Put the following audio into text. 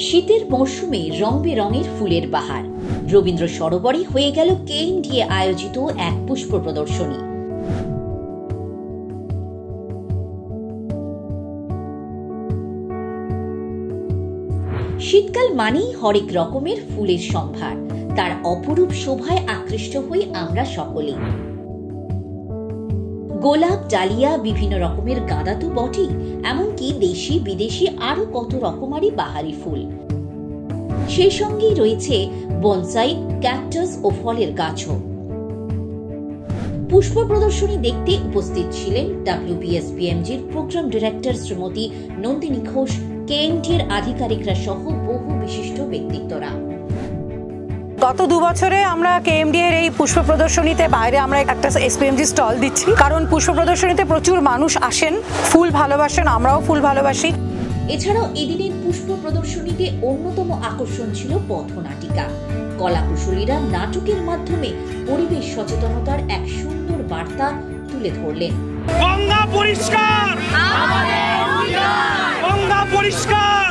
শীতের মৌসুমে রং বেরঙের ফুলের বাহার। রবীন্দ্র সরোবরে হয়ে গেল কেএমডিএ আয়োজিত এক পুষ্প প্রদর্শনী। শীতকাল মানেই হরেক রকমের ফুলের সম্ভার। তার অপরূপ শোভায় আকৃষ্ট হই আমরা সকলে। গোলাপ, ডালিয়া, বিভিন্ন রকমের গাঁদা তো বটেই, এমনকি দেশি বিদেশি আরো কত রকমারি বাহারি ফুল। সেই সঙ্গেই রয়েছে বনসাই, ক্যাকটাস ও ফলের গাছও। পুষ্প প্রদর্শনী দেখতে উপস্থিত ছিলেন WBSPMGর প্রোগ্রাম ডিরেক্টর শ্রীমতী নন্দিনী ঘোষ, কেএমডিএর আধিকারিকরা সহ বহু বিশিষ্ট ব্যক্তিত্বরা। গত 2 বছরে আমরা কেএমডিএর এই পুষ্প প্রদর্শনীতে বাইরে আমরা একটা এসপিএমজি স্টল দিচ্ছি, কারণ পুষ্প প্রদর্শনীতে প্রচুর মানুষ আসেন, ফুল ভালোবাসেন, আমরাও ফুল ভালোবাসি। এছাড়াও এদিনের পুষ্প প্রদর্শনীতে অন্যতম আকর্ষণ ছিল পথনাটিকা। কলাকুশলীরা নাটকের মাধ্যমে পরিবেশ সচেতনতার এক সুন্দর বার্তা তুলে ধরলেন। গঙ্গা পরিষ্কার, গঙ্গা পরিষ্কার।